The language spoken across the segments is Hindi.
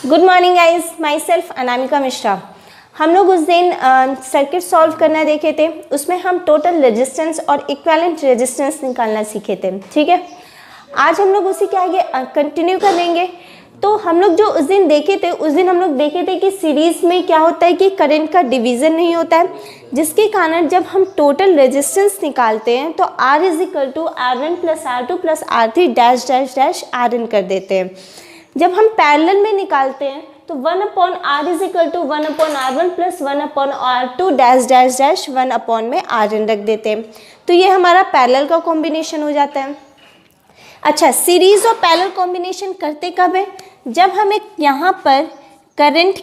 Good morning guys, my self Anamika Mishra. हम लोग उस दिन सर्किट सॉल्व करना देखे थे, उसमें हम टोटल रेजिस्टेंस और इक्विवेलेंट रेजिस्टेंस निकालना सीखे थे। ठीक है, आज हम लोग उसी के आगे कंटिन्यू करेंगे। तो हम लोग जो उस दिन देखे थे, हम लोग देखे थे कि सीरीज़ में क्या होता है कि करंट का डिवीज़न नहीं होता है, जिसके कारण जब हम टोटल रेजिस्टेंस निकालते हैं तो R is equal to R1 plus R2 plus R3 dash dash dash RN कर देते हैं। जब हम पैरेलल में निकालते हैं तो 1 upon R is equal to 1 upon R1 plus 1 upon R2 dash dash dash 1 upon में RN रख देते हैं। तो ये हमारा पैरेलल का कॉम्बिनेशन हो जाता है। अच्छा, सीरीज और पैरेलल कॉम्बिनेशन करते कब है? जब हमें यहाँ पर करंट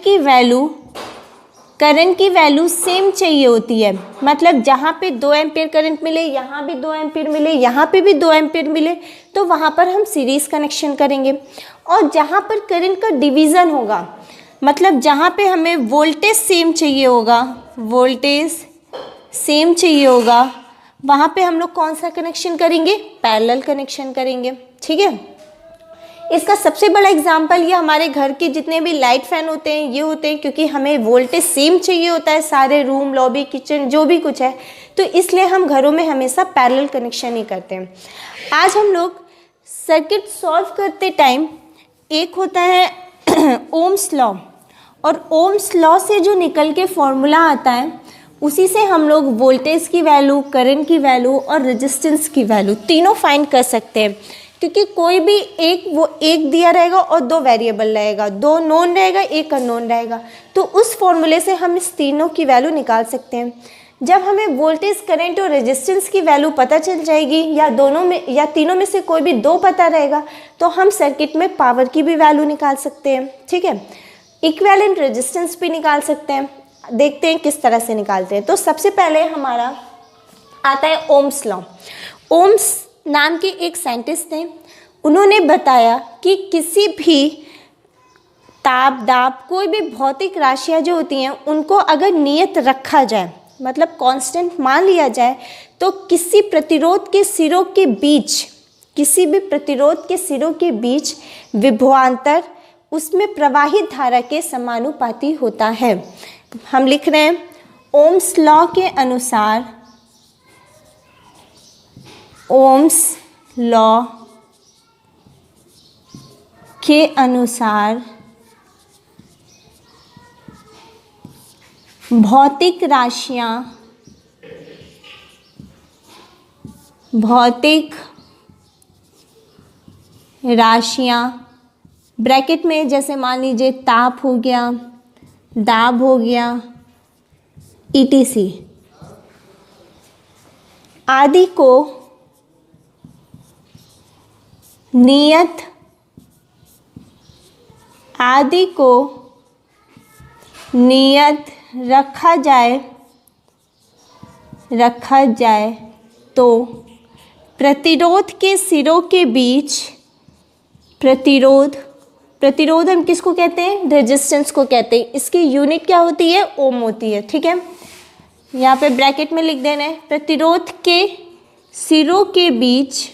की वैल्यू सेम चाहिए होती है। मतलब जहाँ पे 2 एम्पीयर करंट मिले, यहाँ भी 2 एम्पीयर मिले, यहाँ पे भी 2 एम्पीयर मिले, तो वहाँ पर हम सीरीज़ कनेक्शन करेंगे। और जहाँ पर करंट का डिवीज़न होगा, मतलब जहाँ पे हमें वोल्टेज सेम चाहिए होगा, वहाँ पे हम लोग कौन सा कनेक्शन करेंगे? पैरेलल कनेक्शन करेंगे। ठीक है, इसका सबसे बड़ा एग्जाम्पल ये हमारे घर के जितने भी लाइट फैन होते हैं ये होते हैं, क्योंकि हमें वोल्टेज सेम चाहिए होता है सारे रूम, लॉबी, किचन जो भी कुछ है, तो इसलिए हम घरों में हमेशा पैरेलल कनेक्शन ही करते हैं। आज हम लोग सर्किट सॉल्व करते टाइम एक होता है ओम्स लॉ, और ओम्स लॉ से जो निकल के फॉर्मूला आता है उसी से हम लोग वोल्टेज की वैल्यू, करंट की वैल्यू और रेजिस्टेंस की वैल्यू तीनों फाइंड कर सकते हैं। क्योंकि कोई भी एक दिया रहेगा और 2 वेरिएबल रहेगा, 2 नोन रहेगा, 1 अननोन रहेगा, तो उस फॉर्मूले से हम इस तीनों की वैल्यू निकाल सकते हैं। जब हमें वोल्टेज, करंट और रेजिस्टेंस की वैल्यू पता चल जाएगी, या दोनों में या तीनों में से कोई भी 2 पता रहेगा, तो हम सर्किट में पावर की भी वैल्यू निकाल सकते हैं। ठीक है, इक्विवेलेंट रेजिस्टेंस भी निकाल सकते हैं। देखते हैं किस तरह से निकालते हैं। तो सबसे पहले हमारा आता है ओम्स लॉ। ओम्स नाम के एक साइंटिस्ट थे, उन्होंने बताया कि किसी भी ताप, दाब, कोई भी भौतिक राशियाँ जो होती हैं उनको अगर नियत रखा जाए, मतलब कांस्टेंट मान लिया जाए, तो किसी भी प्रतिरोध के सिरों के बीच विभवांतर उसमें प्रवाहित धारा के समानुपाती होता है। हम लिख रहे हैं ओम्स लॉ के अनुसार, ओम्स लॉ के अनुसार भौतिक राशियाँ ब्रैकेट में जैसे मान लीजिए ताप हो गया, दाब हो गया, ETC आदि को नियत रखा जाए तो प्रतिरोध के सिरों के बीच, प्रतिरोध हम किसको कहते हैं? रेजिस्टेंस को कहते हैं। इसकी यूनिट क्या होती है? ओम होती है। ठीक है, यहाँ पे ब्रैकेट में लिख देना है प्रतिरोध के सिरों के बीच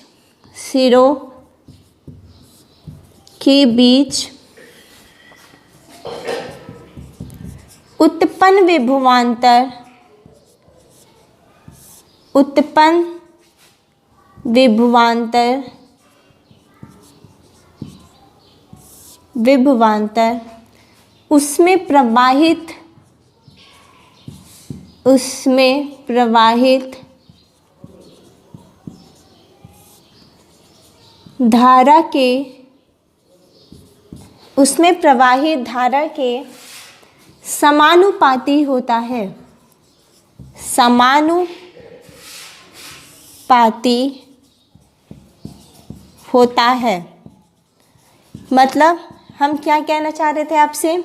उत्पन्न विभवांतर उसमें प्रवाहित धारा के समानुपाती होता है। मतलब हम क्या कहना चाह रहे थे आपसे?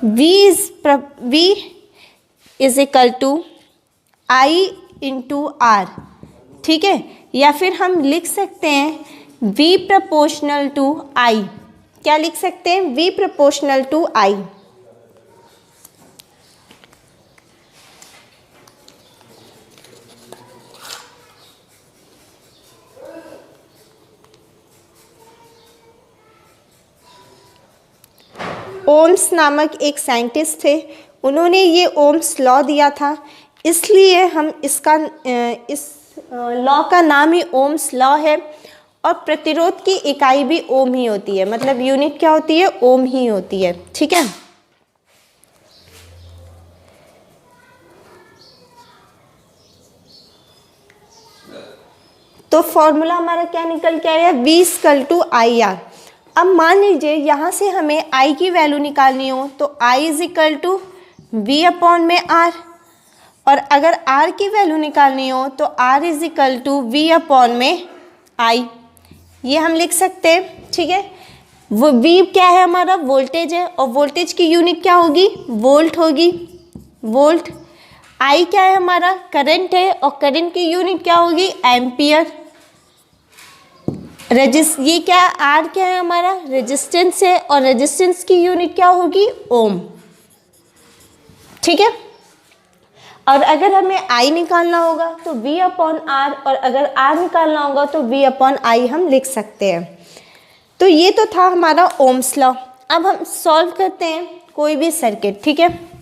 V is equal to I into R। ठीक है, या फिर हम लिख सकते हैं V प्रोपोर्शनल टू I। क्या लिख सकते हैं? V proportional to I। Ohm's नामक एक साइंटिस्ट थे, उन्होंने ये ओम्स लॉ दिया था, इसलिए हम इसका इस लॉ का नाम ही ओम्स लॉ है। और प्रतिरोध की इकाई भी ओम ही होती है, मतलब यूनिट क्या होती है, ओम ही होती है। ठीक है, तो फॉर्मूला हमारा क्या निकल के आया, V = IR। अब मान लीजिए यहाँ से हमें I की वैल्यू निकालनी हो तो I = V/R, और अगर R की वैल्यू निकालनी हो तो R = V/I, ये हम लिख सकते हैं। ठीक है, वो V क्या है, हमारा वोल्टेज है, और वोल्टेज की यूनिट क्या होगी, वोल्ट होगी, वोल्ट। I क्या है, हमारा करंट है, और करंट की यूनिट क्या होगी, एम्पियर। ये क्या, R क्या है, हमारा रेजिस्टेंस है, और रेजिस्टेंस की यूनिट क्या होगी, ओम। ठीक है, और अगर हमें I निकालना होगा तो V/R, और अगर R निकालना होगा तो V/I हम लिख सकते हैं। तो ये तो था हमारा ओम्स लॉ। अब हम सॉल्व करते हैं कोई भी सर्किट। ठीक है,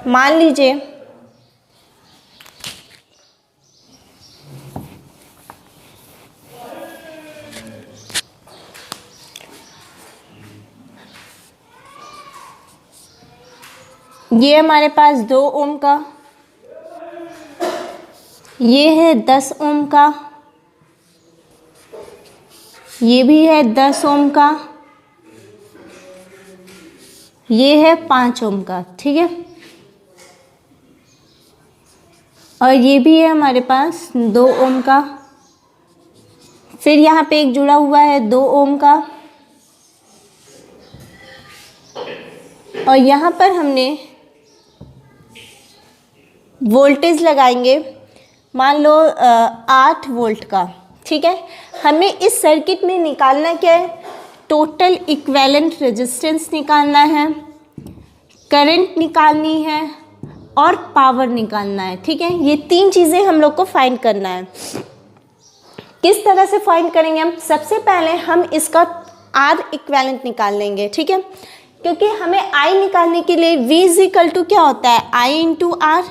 मान लीजिए ये हमारे पास 2 ओम का, ये है 10 ओम का, ये भी है 10 ओम का, ये है 5 ओम का। ठीक है, और ये भी है हमारे पास 2 ओम का, फिर यहाँ पे एक जुड़ा हुआ है 2 ओम का, और यहाँ पर हमने वोल्टेज लगाएंगे, मान लो 8 वोल्ट का। ठीक है, हमें इस सर्किट में निकालना क्या है, टोटल इक्विवेलेंट रेजिस्टेंस निकालना है, करंट निकालनी है, और पावर निकालना है। ठीक है, ये 3 चीज़ें हम लोग को फाइंड करना है। किस तरह से फाइंड करेंगे हम, सबसे पहले हम इसका R इक्विवेलेंट निकाल लेंगे। ठीक है, क्योंकि हमें I निकालने के लिए V = क्या होता है, I × R।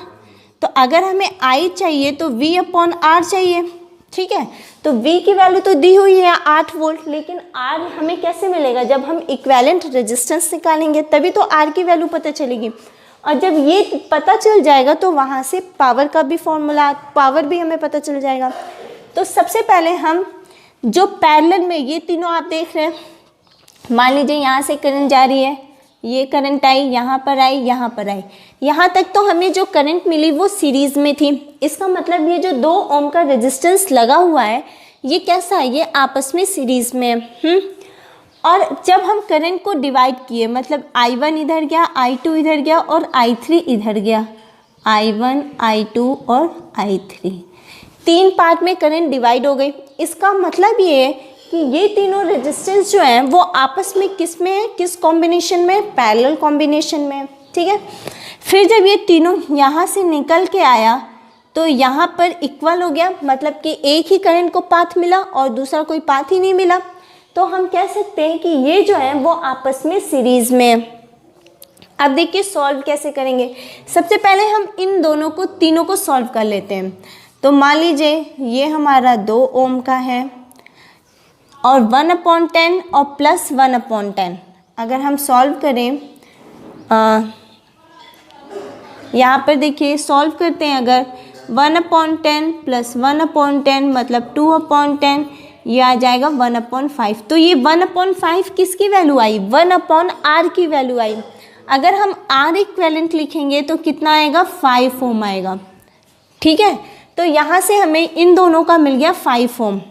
तो अगर हमें I चाहिए तो V/R चाहिए। ठीक है, तो V की वैल्यू तो दी हुई है 8 वोल्ट, लेकिन R हमें कैसे मिलेगा, जब हम इक्विवेलेंट रेजिस्टेंस निकालेंगे तभी तो R की वैल्यू पता चलेगी। और जब ये पता चल जाएगा तो वहाँ से पावर का भी फॉर्मूला, पावर भी हमें पता चल जाएगा। तो सबसे पहले हम जो पैरेलल में ये तीनों आप देख रहे हैं, मान लीजिए यहाँ से करंट जा रही है, ये करंट आई, यहाँ पर आई, यहाँ पर आई, यहाँ तक तो हमें जो करंट मिली वो सीरीज़ में थी। इसका मतलब ये जो 2 ओम का रेजिस्टेंस लगा हुआ है ये कैसा है, ये आपस में सीरीज़ में है। और जब हम करंट को डिवाइड किए, मतलब I1 इधर गया, I2 इधर गया, और I3 इधर गया, I1, I2 और I3, 3 पार्ट में करंट डिवाइड हो गई। इसका मतलब ये है कि ये तीनों रेजिस्टेंस जो हैं वो आपस में किस में है, किस कॉम्बिनेशन में, पैरेलल कॉम्बिनेशन में। ठीक है, फिर जब ये तीनों यहाँ से निकल के आया तो यहाँ पर इक्वल हो गया, मतलब कि एक ही करंट को पाथ मिला और दूसरा कोई पाथ ही नहीं मिला। तो हम कह सकते हैं कि ये जो है वो आपस में सीरीज़ में है। अब देखिए सॉल्व कैसे करेंगे। सबसे पहले हम इन दोनों को, तीनों को सॉल्व कर लेते हैं। तो मान लीजिए ये हमारा 2 ओम का है, और 1/10 और प्लस 1/10 अगर हम सॉल्व करें, यहाँ पर देखिए सॉल्व करते हैं, अगर 1/10 प्लस 1/10 मतलब 2/10, ये आ जाएगा 1/5। तो ये 1/5 किसकी वैल्यू आई, 1/R की वैल्यू आई। अगर हम R इक्विवेलेंट लिखेंगे तो कितना आएगा, 5 ओम आएगा। ठीक है, तो यहाँ से हमें इन दोनों का मिल गया 5 ओम,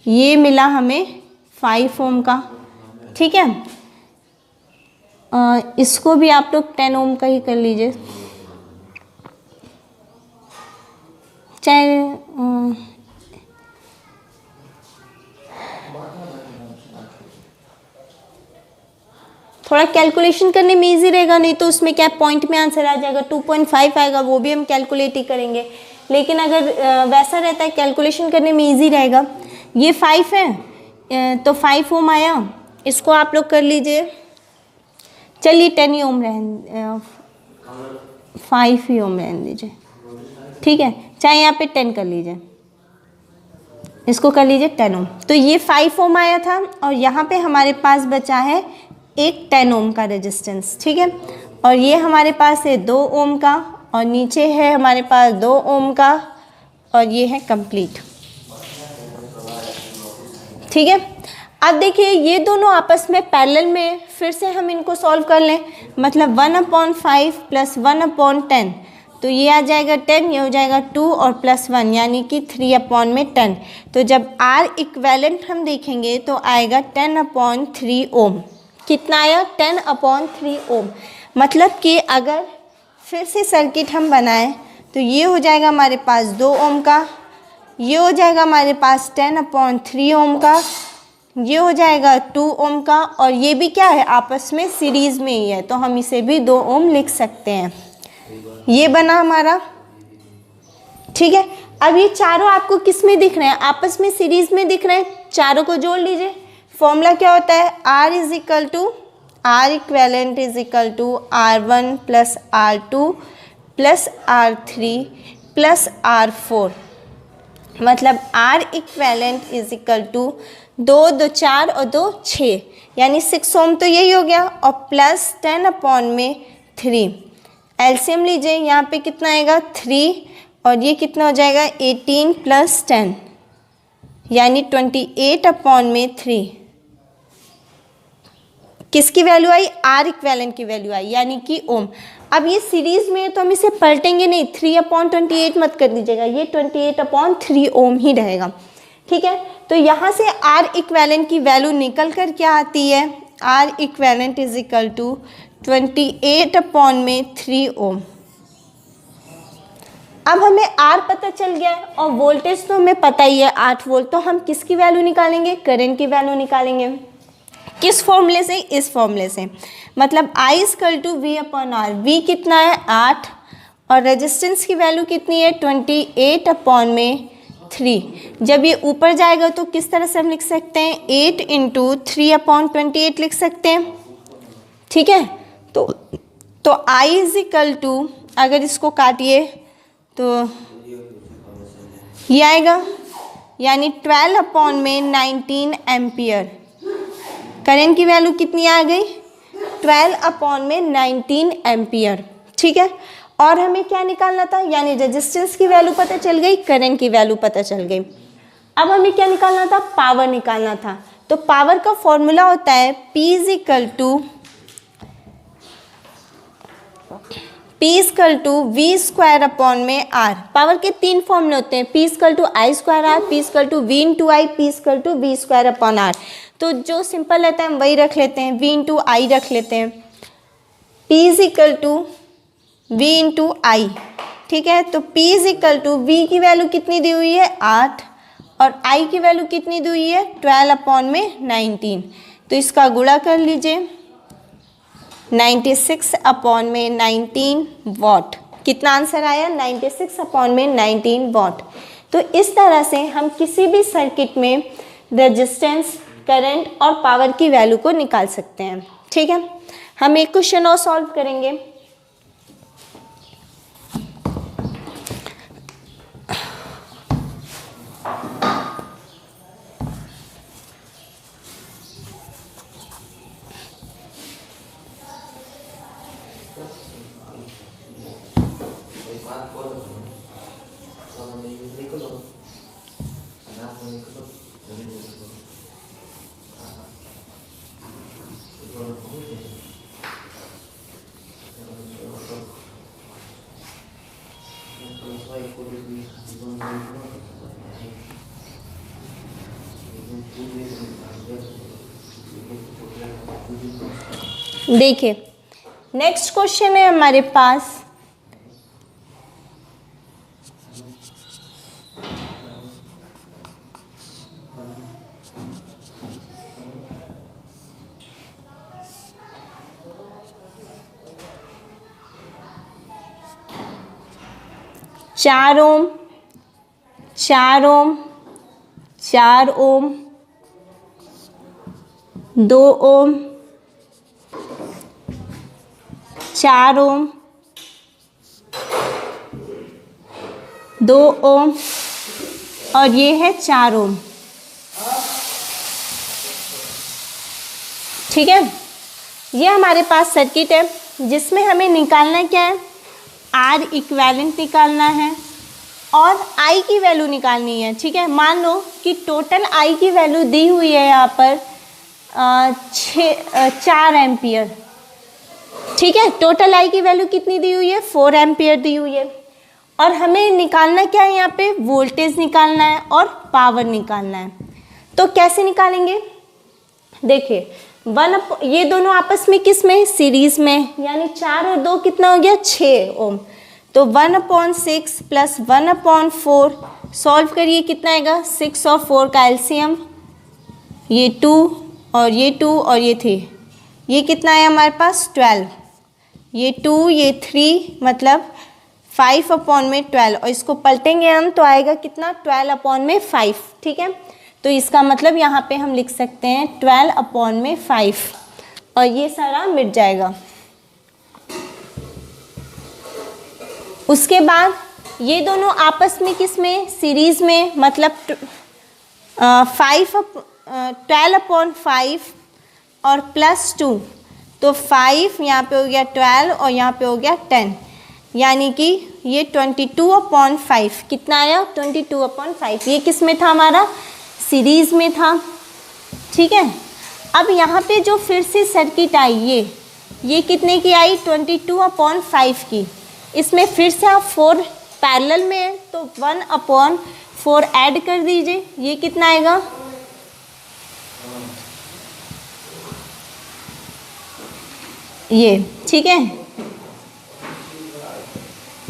ये मिला हमें 5 ओम का। ठीक है, इसको भी आप लोग 10 ओम का ही कर लीजिए, चाहे थोड़ा कैलकुलेशन करने में इजी रहेगा, नहीं तो उसमें क्या पॉइंट में आंसर आ जाएगा, 2.5 आएगा, वो भी हम कैलकुलेट ही करेंगे। लेकिन अगर वैसा रहता है कैलकुलेशन करने में इजी रहेगा। ये 5 है तो 5 ओम आया, इसको आप लोग कर लीजिए, चलिए 10 ओम रहने 5 ही ओम रहने दीजिए, ठीक है, चाहे यहाँ पे 10 कर लीजिए, इसको कर लीजिए 10 ओम। तो ये 5 ओम आया था और यहाँ पे हमारे पास बचा है एक 10 ओम का रेजिस्टेंस, ठीक है, और ये हमारे पास है 2 ओम का, और नीचे है हमारे पास 2 ओम का, और ये है कंप्लीट, ठीक है। अब देखिए ये दोनों आपस में पैरेलल में, फिर से हम इनको सॉल्व कर लें, मतलब 1/5 + 1/10, तो ये आ जाएगा 10, ये हो जाएगा 2 और +1 यानी कि 3/10। तो जब R इक्वेलेंट हम देखेंगे तो आएगा 10/3 ओम। कितना आया? 10/3 ओम। मतलब कि अगर फिर से सर्किट हम बनाएं तो ये हो जाएगा हमारे पास 2 ओम का, ये हो जाएगा हमारे पास 10/3 ओम का, ये हो जाएगा 2 ओम का, और ये भी क्या है आपस में सीरीज में ही है, तो हम इसे भी 2 ओम लिख सकते हैं। ये बना हमारा, ठीक है। अब ये चारों आपको किस में दिख रहे हैं? आपस में सीरीज में दिख रहे हैं, चारों को जोड़ लीजिए। फॉर्मूला क्या होता है? R equivalent is equal to R1 + R2 + R3 + R4, मतलब R equivalent is equal to 2 2 4 और 2 6 यानी 6 ओम, तो यही हो गया, और प्लस 10/3। एलसीएम लीजिए, यहाँ पे कितना आएगा 3, और ये कितना हो जाएगा 18 + 10 यानी 28/3। किसकी वैल्यू आई? R इक्वेलेंट की वैल्यू आई, यानी कि ओम। अब ये सीरीज में है तो हम इसे पलटेंगे नहीं, 3/28 मत कर दीजिएगा, ये 28/3 ओम ही रहेगा, ठीक है। तो यहाँ से R इक्वेलेंट की वैल्यू निकल कर क्या आती है? R equivalent is equal to 28/3 ohm. अब हमें R पता चल गया है और वोल्टेज तो हमें पता ही है 8 वोल्ट, तो हम किसकी वैल्यू निकालेंगे? करंट की वैल्यू निकालेंगे। किस फॉर्मूले से? इस फॉर्मूले से, मतलब I = V/R। V कितना है? 8, और रेजिस्टेंस की वैल्यू कितनी है? 28/3। जब ये ऊपर जाएगा तो किस तरह से हम लिख सकते हैं? 8 × 3/28 लिख सकते हैं, ठीक है। तो I = अगर इसको काटिए तो ये आएगा, यानी 12/19 एम्पियर। करंट की वैल्यू कितनी आ गई? 12/19 एम्पियर, ठीक है। और हमें क्या निकालना था? यानी रेजिस्टेंस की वैल्यू पता चल गई, करंट की वैल्यू पता चल गई। अब हमें क्या निकालना था? पावर निकालना था। तो पावर का फॉर्मूला होता है P = V²/R। पावर के 3 फॉर्मूले होते हैं, P = I²R, P = V × I, P = V²/R। तो जो सिंपल रहता है हम वही रख लेते हैं, V × I रख लेते हैं। P = V × I, ठीक है। तो P = V की वैल्यू कितनी दी हुई है? 8, और I की वैल्यू कितनी दी हुई है? 12/19। तो इसका गुणा कर लीजिए, 96/19 वाट। कितना आंसर आया? 96/19 वाट। तो इस तरह से हम किसी भी सर्किट में रेजिस्टेंस, करंट और पावर की वैल्यू को निकाल सकते हैं, ठीक है। हम एक क्वेश्चन और सॉल्व करेंगे। देखिए नेक्स्ट क्वेश्चन है हमारे पास, 4 ओम, 4 ओम, 4 ओम, 2 ओम, 4 ओम, 2 ओम और ये है 4 ओम। ठीक है, ये हमारे पास सर्किट है जिसमें हमें निकालना क्या है, आर इक्विवेलेंट निकालना है और आई की वैल्यू निकालनी है। ठीक है, मान लो कि टोटल आई की वैल्यू दी हुई है यहाँ पर 4 एम्पियर। ठीक है, टोटल आई की वैल्यू कितनी दी हुई है, 4 एम्पियर दी हुई है और हमें निकालना क्या है, यहाँ पे वोल्टेज निकालना है और पावर निकालना है। तो कैसे निकालेंगे, देखिए ये दोनों आपस में किस में, सीरीज में, यानी 4 और 2 कितना हो गया, 6 ओम। तो 1/6 प्लस 1/4 सॉल्व करिए कितना आएगा, 6 और 4 का एलसीएम, ये 2 और ये 2 और ये 3, ये कितना है हमारे पास 12, ये 2 ये 3 मतलब 5/12 और इसको पलटेंगे हम तो आएगा कितना 12/5। ठीक है, तो इसका मतलब यहाँ पे हम लिख सकते हैं 12/5 और ये सारा मिट जाएगा। उसके बाद ये दोनों आपस में किस में, सीरीज में, मतलब 12/5 और +2 तो 5 यहाँ पे हो गया 12 और यहाँ पे हो गया 10, यानी कि ये 22/5 कितना आया, 22/5। ये किस में था, हमारा सीरीज में था। ठीक है, अब यहाँ पे जो फिर से सर्किट आई ये कितने की आई, 22/5 की। इसमें फिर से आप 4 पैरेलल में है तो 1/4 ऐड कर दीजिए, ये कितना आएगा, ये। ठीक है,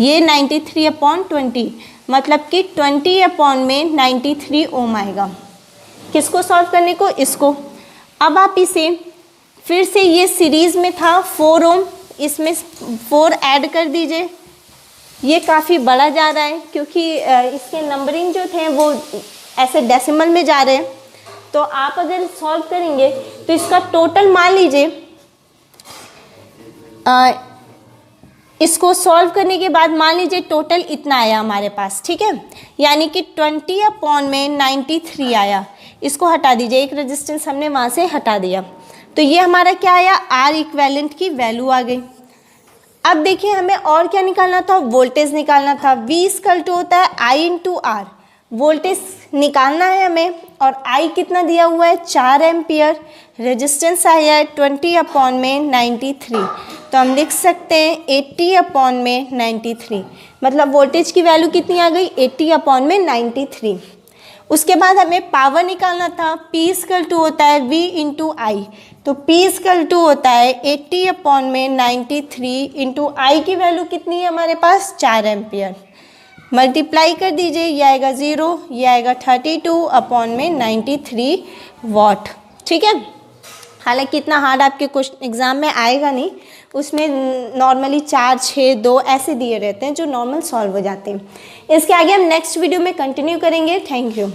ये 93/20 मतलब कि 20/93 ओम आएगा। किसको सॉल्व करने को, इसको। अब आप इसे फिर से, ये सीरीज में था 4 ओम, इसमें 4 ऐड कर दीजिए, ये काफ़ी बड़ा जा रहा है क्योंकि इसके नंबरिंग जो थे वो ऐसे डेसिमल में जा रहे हैं। तो आप अगर सॉल्व करेंगे तो इसका टोटल मान लीजिए, इसको सॉल्व करने के बाद मान लीजिए टोटल इतना आया हमारे पास। ठीक है, यानी कि 20/93 आया। इसको हटा दीजिए, एक रेजिस्टेंस हमने वहाँ से हटा दिया तो ये हमारा क्या आया, आर इक्विवेलेंट की वैल्यू आ गई। अब देखिए हमें और क्या निकालना था, वोल्टेज निकालना था। V = होता है I × R, वोल्टेज निकालना है हमें और I कितना दिया हुआ है, 4 एम्पियर, रेजिस्टेंस आया है 20/93, तो हम लिख सकते हैं 80/93, मतलब वोल्टेज की वैल्यू कितनी आ गई, 80/93। उसके बाद हमें पावर निकालना था। P = होता है V × I, तो P = होता है 80/93 × I की वैल्यू कितनी है हमारे पास, 4 एम्पियर। मल्टीप्लाई कर दीजिए, ये आएगा 0, ये आएगा 32/93 वाट। ठीक है, हालांकि इतना हार्ड आपके क्वेश्चन एग्जाम में आएगा नहीं, उसमें नॉर्मली 4, 6, 2 ऐसे दिए रहते हैं जो नॉर्मल सॉल्व हो जाते हैं। इसके आगे हम नेक्स्ट वीडियो में कंटिन्यू करेंगे। Thank you.